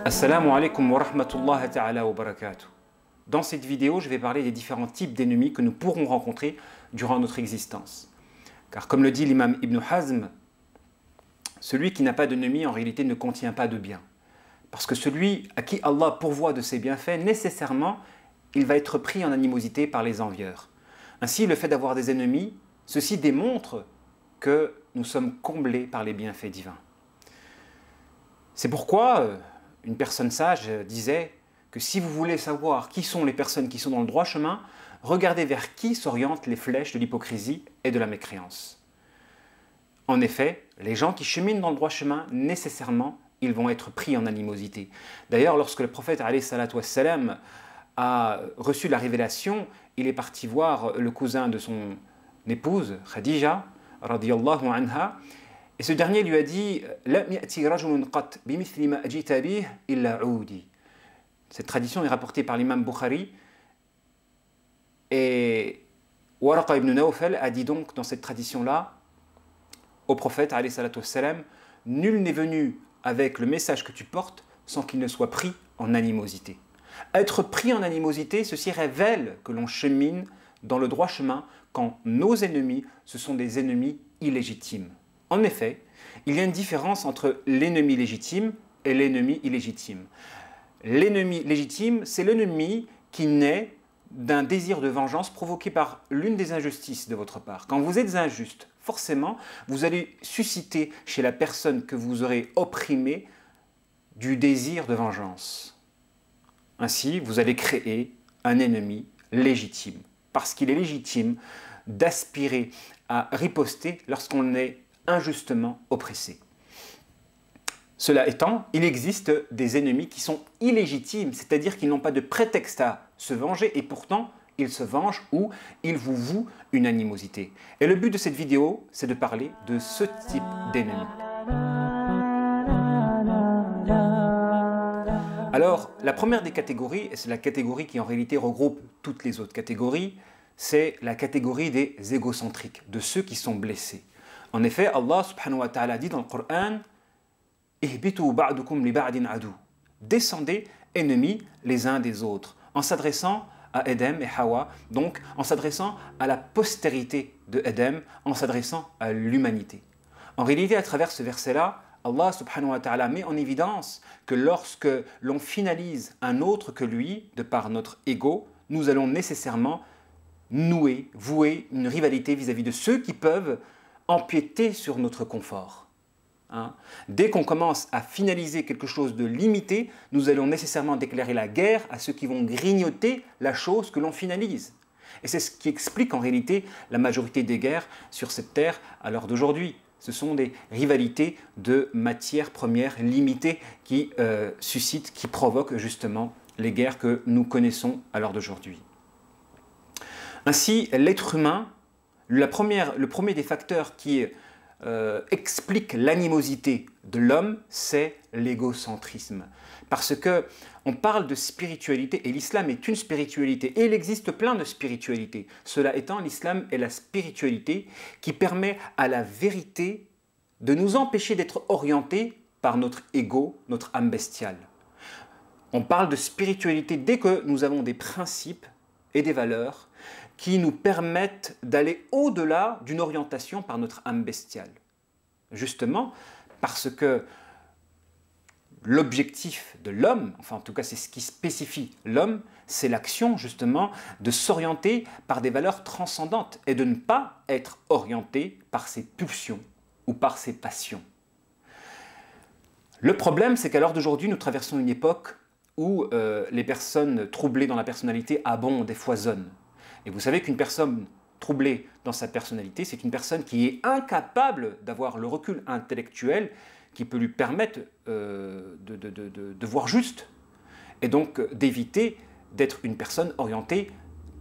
Assalamu alaikum wa rahmatullahi ta'ala wa barakatuh. Dans cette vidéo, je vais parler des différents types d'ennemis que nous pourrons rencontrer durant notre existence. Car comme le dit l'imam Ibn Hazm, celui qui n'a pas d'ennemi en réalité ne contient pas de bien. Parce que celui à qui Allah pourvoit de ses bienfaits, nécessairement, il va être pris en animosité par les envieurs. Ainsi, le fait d'avoir des ennemis, ceci démontre que nous sommes comblés par les bienfaits divins. C'est pourquoi une personne sage disait que si vous voulez savoir qui sont les personnes qui sont dans le droit chemin, regardez vers qui s'orientent les flèches de l'hypocrisie et de la mécréance. En effet, les gens qui cheminent dans le droit chemin, nécessairement, ils vont être pris en animosité. D'ailleurs, lorsque le prophète alayhi salatu wassalam a reçu la révélation, il est parti voir le cousin de son épouse, Khadija, radiyallahu anha, et ce dernier lui a dit « Cette tradition est rapportée par l'imam Bukhari, et Waraqa ibn Nawfal a dit donc dans cette tradition-là au prophète alayhi salatu wassalam, « Nul n'est venu avec le message que tu portes sans qu'il ne soit pris en animosité. » Être pris en animosité, ceci révèle que l'on chemine dans le droit chemin quand nos ennemis, ce sont des ennemis illégitimes. En effet, il y a une différence entre l'ennemi légitime et l'ennemi illégitime. L'ennemi légitime, c'est l'ennemi qui naît d'un désir de vengeance provoqué par l'une des injustices de votre part. Quand vous êtes injuste, forcément, vous allez susciter chez la personne que vous aurez opprimée du désir de vengeance. Ainsi, vous allez créer un ennemi légitime, parce qu'il est légitime d'aspirer à riposter lorsqu'on est injustement oppressé. Cela étant, il existe des ennemis qui sont illégitimes, c'est-à-dire qu'ils n'ont pas de prétexte à se venger et pourtant ils se vengent ou ils vous vouent une animosité. Et le but de cette vidéo, c'est de parler de ce type d'ennemis. Alors, la première des catégories, et c'est la catégorie qui en réalité regroupe toutes les autres catégories, c'est la catégorie des égocentriques, de ceux qui sont blessés. En effet, Allah subhanahu wa ta'ala dit dans le Coran « Ihbitu ba'dukum li ba'din adu » Descendez ennemis les uns des autres, en s'adressant à Adam et Hawa, donc en s'adressant à la postérité de Adam, en s'adressant à l'humanité. En réalité, à travers ce verset-là, Allah subhanahu wa ta'ala met en évidence que lorsque l'on finalise un autre que lui, de par notre ego, nous allons nécessairement vouer une rivalité vis-à-vis de ceux qui peuvent empiéter sur notre confort. Dès qu'on commence à finaliser quelque chose de limité, nous allons nécessairement déclarer la guerre à ceux qui vont grignoter la chose que l'on finalise. Et c'est ce qui explique en réalité la majorité des guerres sur cette terre à l'heure d'aujourd'hui. Ce sont des rivalités de matières premières limitées qui suscitent, qui provoquent justement les guerres que nous connaissons à l'heure d'aujourd'hui. Ainsi, l'être humain, le premier des facteurs qui explique l'animosité de l'homme, c'est l'égocentrisme. Parce qu'on parle de spiritualité et l'islam est une spiritualité et il existe plein de spiritualités. Cela étant, l'islam est la spiritualité qui permet à la vérité de nous empêcher d'être orientés par notre ego, notre âme bestiale. On parle de spiritualité dès que nous avons des principes et des valeurs qui nous permettent d'aller au-delà d'une orientation par notre âme bestiale. Justement, parce que l'objectif de l'homme, enfin en tout cas c'est ce qui spécifie l'homme, c'est l'action justement de s'orienter par des valeurs transcendantes et de ne pas être orienté par ses pulsions ou par ses passions. Le problème, c'est qu'à l'heure d'aujourd'hui, nous traversons une époque où les personnes troublées dans la personnalité abondent et foisonnent. Et vous savez qu'une personne troublée dans sa personnalité, c'est une personne qui est incapable d'avoir le recul intellectuel qui peut lui permettre de voir juste et donc d'éviter d'être une personne orientée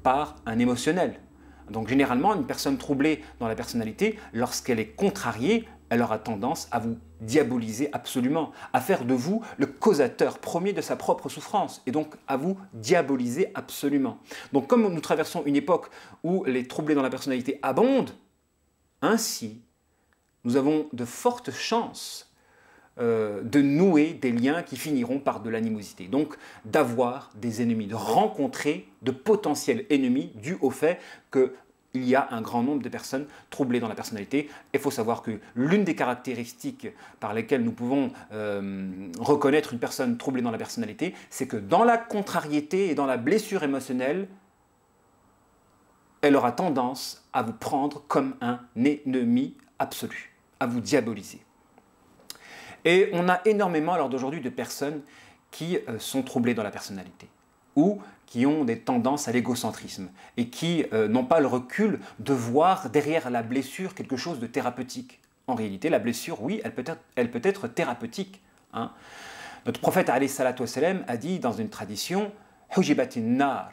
par un émotionnel. Donc généralement, une personne troublée dans la personnalité, lorsqu'elle est contrariée, elle aura tendance à vous diaboliser absolument, à faire de vous le causateur premier de sa propre souffrance et donc à vous diaboliser absolument. Donc comme nous traversons une époque où les troublés dans la personnalité abondent, ainsi nous avons de fortes chances de nouer des liens qui finiront par de l'animosité. Donc d'avoir des ennemis, de rencontrer de potentiels ennemis dus au fait qu'il y a un grand nombre de personnes troublées dans la personnalité. Il faut savoir que l'une des caractéristiques par lesquelles nous pouvons reconnaître une personne troublée dans la personnalité, c'est que dans la contrariété et dans la blessure émotionnelle, elle aura tendance à vous prendre comme un ennemi absolu, à vous diaboliser. Et on a énormément à l'heure d'aujourd'hui de personnes qui sont troublées dans la personnalité ou qui ont des tendances à l'égocentrisme et qui n'ont pas le recul de voir derrière la blessure quelque chose de thérapeutique. En réalité, la blessure, oui, elle peut être thérapeutique. Hein. Notre prophète alayhi salatu wassalam a dit dans une tradition « Hujibatin nar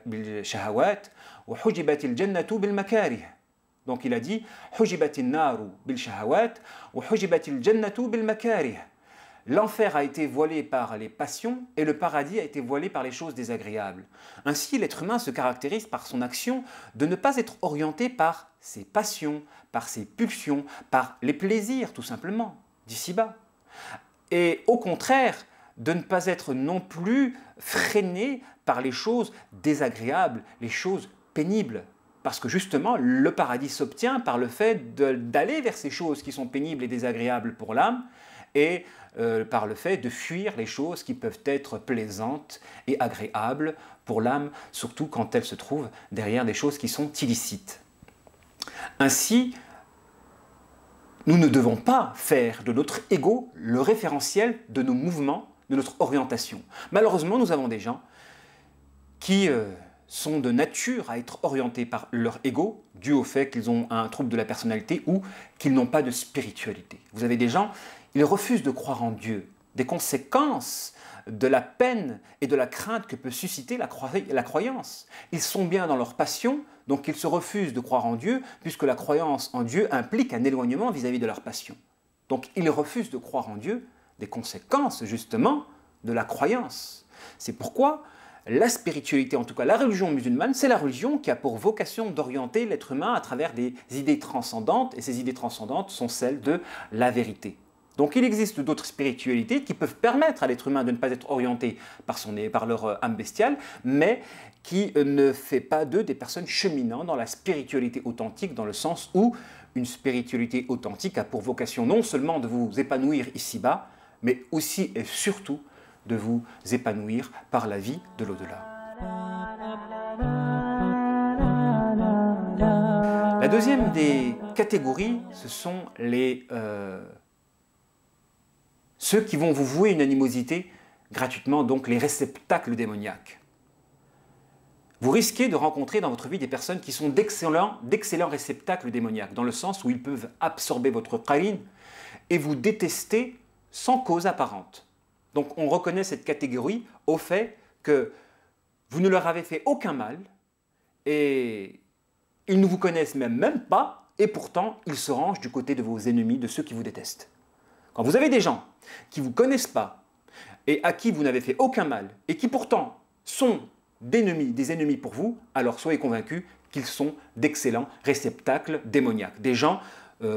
bil shahawat wa hujibatil jannatu bil makarih » Donc il a dit Hujibatin naru bil shahawat wa hujibatil jannatu bil makarih. L'enfer a été voilé par les passions et le paradis a été voilé par les choses désagréables. Ainsi, l'être humain se caractérise par son action de ne pas être orienté par ses passions, par ses pulsions, par les plaisirs tout simplement, d'ici-bas. Et au contraire, de ne pas être non plus freiné par les choses désagréables, les choses pénibles. Parce que justement, le paradis s'obtient par le fait d'aller vers ces choses qui sont pénibles et désagréables pour l'âme et par le fait de fuir les choses qui peuvent être plaisantes et agréables pour l'âme, surtout quand elles se trouvent derrière des choses qui sont illicites. Ainsi, nous ne devons pas faire de notre ego le référentiel de nos mouvements, de notre orientation. Malheureusement, nous avons des gens qui sont de nature à être orientés par leur ego, dû au fait qu'ils ont un trouble de la personnalité ou qu'ils n'ont pas de spiritualité. Vous avez des gens, ils refusent de croire en Dieu. Des conséquences de la peine et de la crainte que peut susciter la croyance. Ils sont bien dans leur passion, donc ils se refusent de croire en Dieu, puisque la croyance en Dieu implique un éloignement vis-à-vis de leur passion. Donc ils refusent de croire en Dieu, des conséquences justement de la croyance. C'est pourquoi la spiritualité, en tout cas la religion musulmane, c'est la religion qui a pour vocation d'orienter l'être humain à travers des idées transcendantes, et ces idées transcendantes sont celles de la vérité. Donc il existe d'autres spiritualités qui peuvent permettre à l'être humain de ne pas être orienté par leur âme bestiale, mais qui ne fait pas d'eux des personnes cheminant dans la spiritualité authentique, dans le sens où une spiritualité authentique a pour vocation non seulement de vous épanouir ici-bas, mais aussi et surtout de vous épanouir par la vie de l'au-delà. La deuxième des catégories, ce sont ceux qui vont vous vouer une animosité gratuitement, donc les réceptacles démoniaques. Vous risquez de rencontrer dans votre vie des personnes qui sont d'excellents réceptacles démoniaques, dans le sens où ils peuvent absorber votre qarine et vous détester sans cause apparente. Donc on reconnaît cette catégorie au fait que vous ne leur avez fait aucun mal et ils ne vous connaissent même pas et pourtant ils se rangent du côté de vos ennemis, de ceux qui vous détestent. Quand vous avez des gens qui ne vous connaissent pas et à qui vous n'avez fait aucun mal et qui pourtant sont des ennemis pour vous, alors soyez convaincus qu'ils sont d'excellents réceptacles démoniaques. Des gens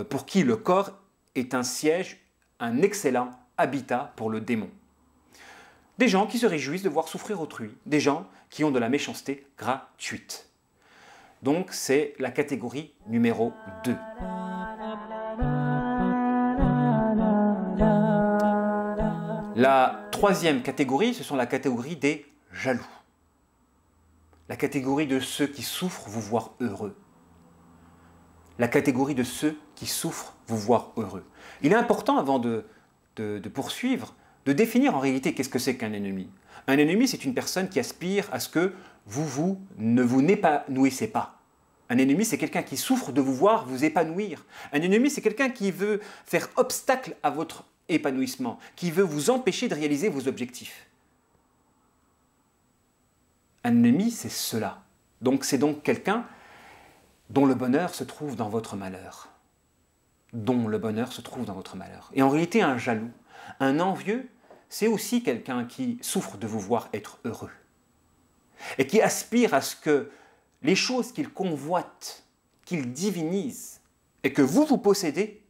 pour qui le corps est un siège, un excellent habitat pour le démon. Des gens qui se réjouissent de voir souffrir autrui. Des gens qui ont de la méchanceté gratuite. Donc c'est la catégorie numéro 2. La troisième catégorie, ce sont la catégorie des jaloux. La catégorie de ceux qui souffrent vous voir heureux. La catégorie de ceux qui souffrent vous voir heureux. Il est important, avant de poursuivre, de définir en réalité qu'est-ce que c'est qu'un ennemi. Un ennemi, c'est une personne qui aspire à ce que vous ne vous épanouissez pas. Un ennemi, c'est quelqu'un qui souffre de vous voir vous épanouir. Un ennemi, c'est quelqu'un qui veut faire obstacle à votre épanouissement, qui veut vous empêcher de réaliser vos objectifs. Un ennemi, c'est cela. Donc c'est donc quelqu'un dont le bonheur se trouve dans votre malheur. Dont le bonheur se trouve dans votre malheur. Et en réalité, un jaloux, un envieux, c'est aussi quelqu'un qui souffre de vous voir être heureux. Et qui aspire à ce que les choses qu'il convoite, qu'il divinise, et que vous possédez,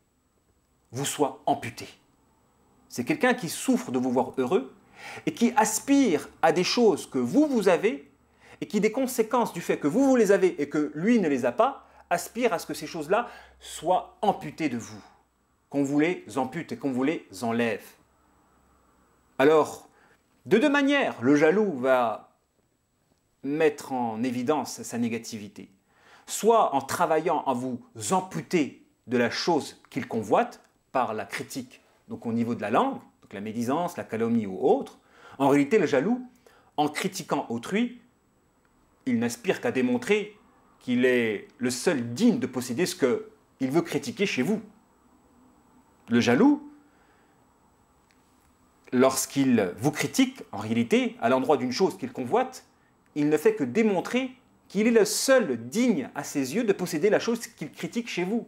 vous soient amputées. C'est quelqu'un qui souffre de vous voir heureux et qui aspire à des choses que vous avez et qui, des conséquences du fait que vous les avez et que lui ne les a pas, aspire à ce que ces choses-là soient amputées de vous, qu'on vous les ampute et qu'on vous les enlève. Alors, de deux manières, le jaloux va mettre en évidence sa négativité. Soit en travaillant à vous amputer de la chose qu'il convoite par la critique, donc au niveau de la langue, donc la médisance, la calomnie ou autre. En réalité, le jaloux, en critiquant autrui, il n'aspire qu'à démontrer qu'il est le seul digne de posséder ce qu'il veut critiquer chez vous. Le jaloux, lorsqu'il vous critique, en réalité, à l'endroit d'une chose qu'il convoite, il ne fait que démontrer qu'il est le seul digne à ses yeux de posséder la chose qu'il critique chez vous.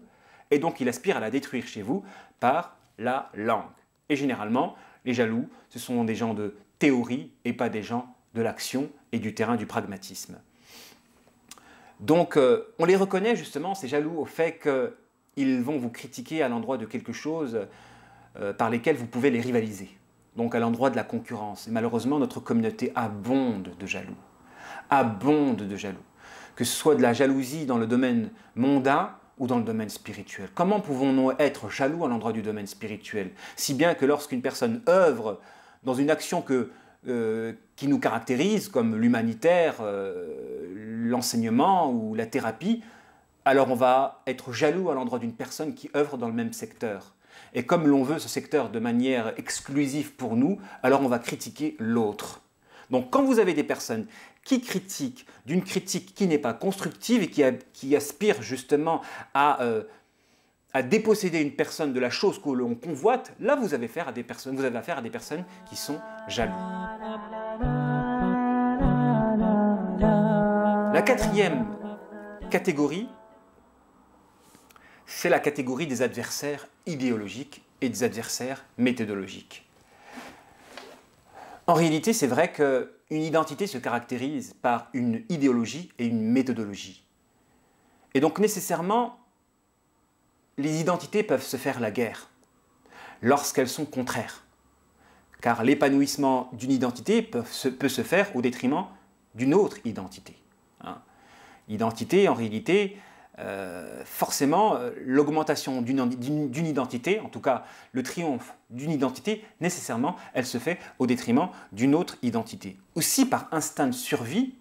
Et donc il aspire à la détruire chez vous par la langue. Et généralement, les jaloux, ce sont des gens de théorie et pas des gens de l'action et du terrain du pragmatisme. Donc on les reconnaît justement, ces jaloux, au fait qu'ils vont vous critiquer à l'endroit de quelque chose par lesquels vous pouvez les rivaliser. Donc à l'endroit de la concurrence. Et malheureusement, notre communauté abonde de jaloux. Abonde de jaloux. Que ce soit de la jalousie dans le domaine mondain ou dans le domaine spirituel. Comment pouvons-nous être jaloux à l'endroit du domaine spirituel? Si bien que lorsqu'une personne œuvre dans une action qui nous caractérise, comme l'humanitaire, l'enseignement ou la thérapie, alors on va être jaloux à l'endroit d'une personne qui œuvre dans le même secteur. Et comme l'on veut ce secteur de manière exclusive pour nous, alors on va critiquer l'autre. Donc quand vous avez des personnes qui critiquent d'une critique qui n'est pas constructive et qui aspirent justement à déposséder une personne de la chose que l'on convoite, là vous avez affaire à des personnes qui sont jaloux. La quatrième catégorie, c'est la catégorie des adversaires idéologiques et des adversaires méthodologiques. En réalité, c'est vrai qu'une identité se caractérise par une idéologie et une méthodologie. Et donc nécessairement, les identités peuvent se faire la guerre lorsqu'elles sont contraires. Car l'épanouissement d'une identité peut se faire au détriment d'une autre identité. L'identité, en réalité, forcément, l'augmentation d'une identité, en tout cas le triomphe d'une identité, nécessairement, elle se fait au détriment d'une autre identité. Aussi, par instinct de survie,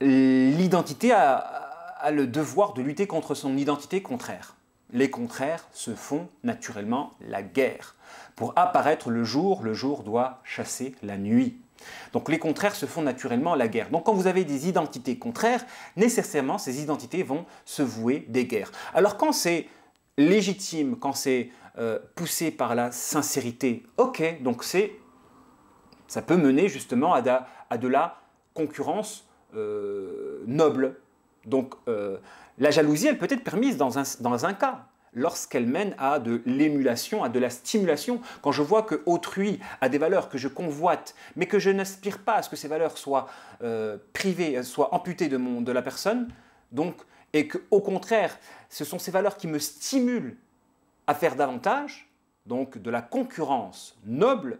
l'identité a le devoir de lutter contre son identité contraire. Les contraires se font naturellement la guerre. Pour apparaître le jour doit chasser la nuit. Donc les contraires se font naturellement la guerre. Donc quand vous avez des identités contraires, nécessairement ces identités vont se vouer des guerres. Alors quand c'est légitime, quand c'est poussé par la sincérité, ok, donc ça peut mener justement à de la concurrence noble. Donc la jalousie, elle peut être permise dans un cas, lorsqu'elle mène à de l'émulation, à de la stimulation. Quand je vois qu'autrui a des valeurs que je convoite, mais que je n'aspire pas à ce que ces valeurs soient privées, soient amputées de la personne, donc, et qu'au contraire, ce sont ces valeurs qui me stimulent à faire davantage, donc de la concurrence noble,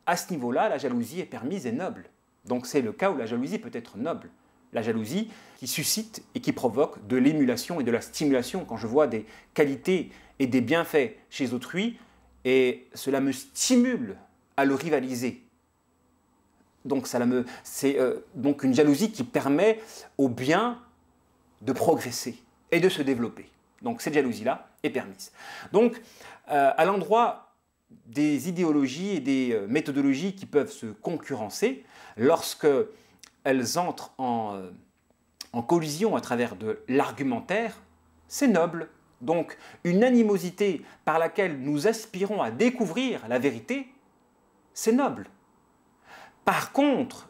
à ce niveau-là, la jalousie est permise et noble. Donc c'est le cas où la jalousie peut être noble. La jalousie qui suscite et qui provoque de l'émulation et de la stimulation quand je vois des qualités et des bienfaits chez autrui et cela me stimule à le rivaliser. Donc c'est donc une jalousie qui permet au bien de progresser et de se développer. Donc cette jalousie-là est permise. Donc à l'endroit des idéologies et des méthodologies qui peuvent se concurrencer, lorsque elles entrent en collision à travers de l'argumentaire, c'est noble. Donc une animosité par laquelle nous aspirons à découvrir la vérité, c'est noble. Par contre,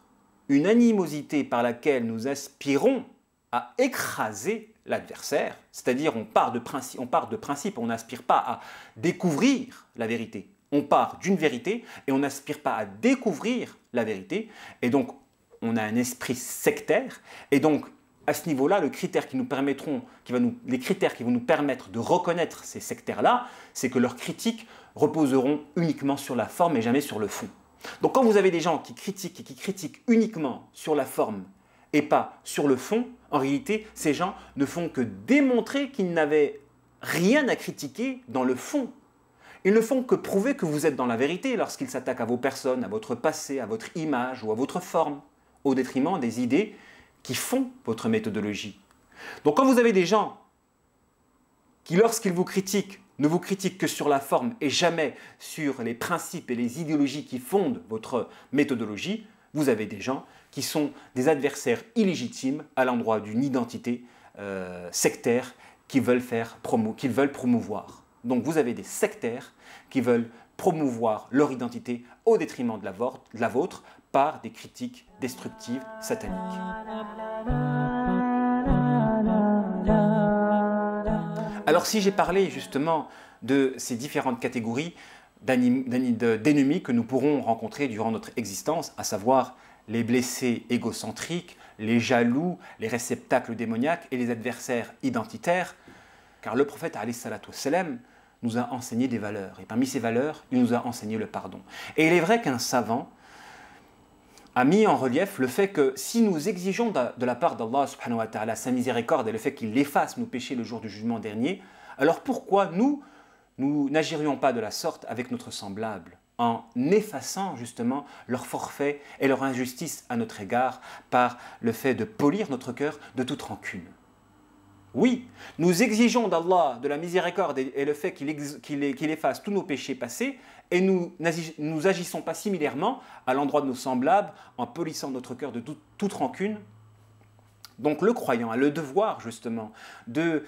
une animosité par laquelle nous aspirons à écraser l'adversaire, c'est-à-dire on part de principe, on n'aspire pas à découvrir la vérité. On part d'une vérité et on n'aspire pas à découvrir la vérité. Et donc, on a un esprit sectaire. Et donc, à ce niveau-là, les critères qui vont nous permettre de reconnaître ces sectaires-là, c'est que leurs critiques reposeront uniquement sur la forme et jamais sur le fond. Donc quand vous avez des gens qui critiquent et qui critiquent uniquement sur la forme et pas sur le fond, en réalité, ces gens ne font que démontrer qu'ils n'avaient rien à critiquer dans le fond. Ils ne font que prouver que vous êtes dans la vérité lorsqu'ils s'attaquent à vos personnes, à votre passé, à votre image ou à votre forme, au détriment des idées qui font votre méthodologie. Donc quand vous avez des gens qui, lorsqu'ils vous critiquent, ne vous critiquent que sur la forme et jamais sur les principes et les idéologies qui fondent votre méthodologie, vous avez des gens qui sont des adversaires illégitimes à l'endroit d'une identité sectaire qu'ils veulent promouvoir. Donc vous avez des sectaires qui veulent promouvoir leur identité au détriment de la vôtre par des critiques destructives, sataniques. Alors si j'ai parlé justement de ces différentes catégories d'ennemis que nous pourrons rencontrer durant notre existence, à savoir les blessés égocentriques, les jaloux, les réceptacles démoniaques et les adversaires identitaires, car le prophète alayhi salatu wassalam nous a enseigné des valeurs. Et parmi ces valeurs, il nous a enseigné le pardon. Et il est vrai qu'un savant a mis en relief le fait que si nous exigeons de la part d'Allah subhanahu wa ta'ala sa miséricorde et le fait qu'il efface nos péchés le jour du jugement dernier, alors pourquoi nous n'agirions pas de la sorte avec notre semblable, en effaçant justement leur forfait et leur injustice à notre égard par le fait de polir notre cœur de toute rancune. Oui, nous exigeons d'Allah de la miséricorde et le fait qu'il efface tous nos péchés passés, et nous agissons pas similairement à l'endroit de nos semblables en polissant notre cœur de toute rancune. Donc le croyant a le devoir justement de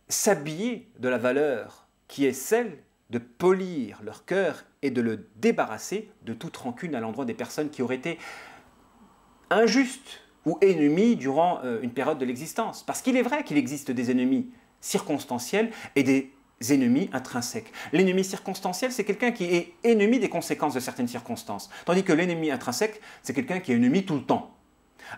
s'habiller de la valeur qui est celle de polir leur cœur et de le débarrasser de toute rancune à l'endroit des personnes qui auraient été injustes ou ennemis durant une période de l'existence. Parce qu'il est vrai qu'il existe des ennemis circonstanciels et des ennemis intrinsèques. L'ennemi circonstanciel, c'est quelqu'un qui est ennemi des conséquences de certaines circonstances. Tandis que l'ennemi intrinsèque, c'est quelqu'un qui est ennemi tout le temps.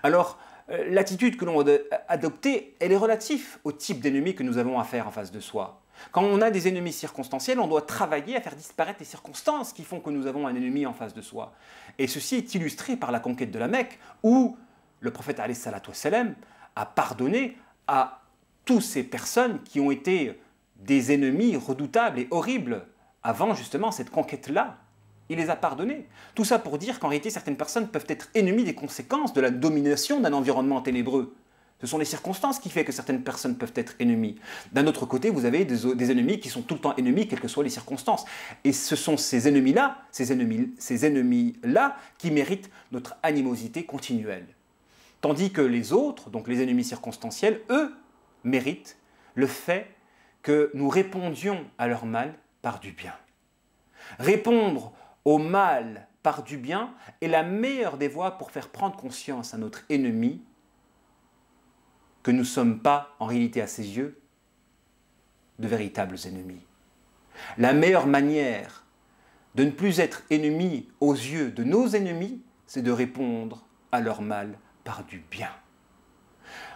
Alors, l'attitude que l'on doit adopter, elle est relative au type d'ennemi que nous avons à faire en face de soi. Quand on a des ennemis circonstanciels, on doit travailler à faire disparaître les circonstances qui font que nous avons un ennemi en face de soi. Et ceci est illustré par la conquête de la Mecque, où le prophète alayhi salatu wassalam a pardonné à toutes ces personnes qui ont été des ennemis redoutables et horribles avant justement cette conquête-là. Il les a pardonnés. Tout ça pour dire qu'en réalité, certaines personnes peuvent être ennemies des conséquences de la domination d'un environnement ténébreux. Ce sont les circonstances qui font que certaines personnes peuvent être ennemies. D'un autre côté, vous avez des ennemis qui sont tout le temps ennemis, quelles que soient les circonstances. Et ce sont ces ennemis-là qui méritent notre animosité continuelle. Tandis que les autres, donc les ennemis circonstanciels, eux, méritent le fait que nous répondions à leur mal par du bien. Répondre au mal par du bien est la meilleure des voies pour faire prendre conscience à notre ennemi que nous ne sommes pas, en réalité à ses yeux, de véritables ennemis. La meilleure manière de ne plus être ennemi aux yeux de nos ennemis, c'est de répondre à leur mal par du bien.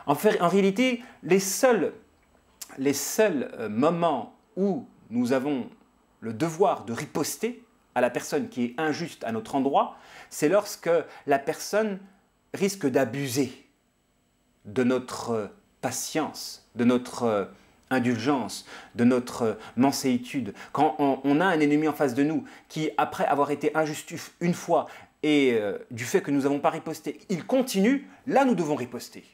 En réalité, les seuls moments où nous avons le devoir de riposter à la personne qui est injuste à notre endroit, c'est lorsque la personne risque d'abuser de notre patience, de notre indulgence, de notre manséitude. Quand on a un ennemi en face de nous qui, après avoir été injuste une fois et du fait que nous n'avons pas riposté, il continue, là nous devons riposter.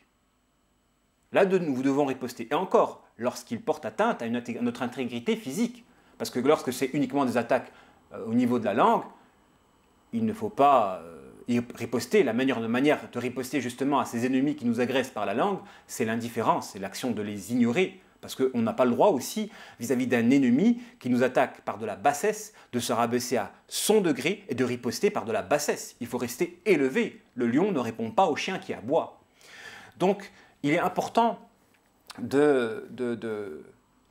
Là nous devons riposter. Et encore, lorsqu'il porte atteinte à notre intégrité physique. Parce que lorsque c'est uniquement des attaques au niveau de la langue, il ne faut pas riposter. La meilleure manière de riposter justement à ces ennemis qui nous agressent par la langue, c'est l'indifférence, c'est l'action de les ignorer. Parce qu'on n'a pas le droit aussi, vis-à-vis d'un ennemi qui nous attaque par de la bassesse, de se rabaisser à son degré et de riposter par de la bassesse. Il faut rester élevé. Le lion ne répond pas au chien qui aboie. Donc, il est important de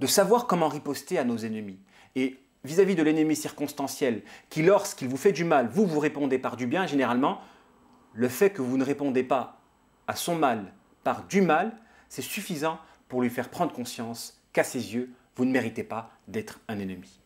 savoir comment riposter à nos ennemis. Et vis-à-vis de l'ennemi circonstanciel, qui lorsqu'il vous fait du mal, vous répondez par du bien, généralement, le fait que vous ne répondez pas à son mal par du mal, c'est suffisant pour lui faire prendre conscience qu'à ses yeux, vous ne méritez pas d'être un ennemi.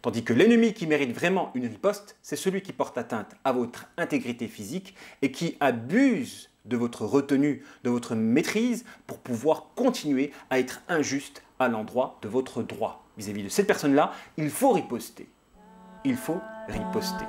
Tandis que l'ennemi qui mérite vraiment une riposte, c'est celui qui porte atteinte à votre intégrité physique et qui abuse de votre retenue, de votre maîtrise pour pouvoir continuer à être injuste à l'endroit de votre droit. Vis-à-vis de cette personne-là, il faut riposter. Il faut riposter.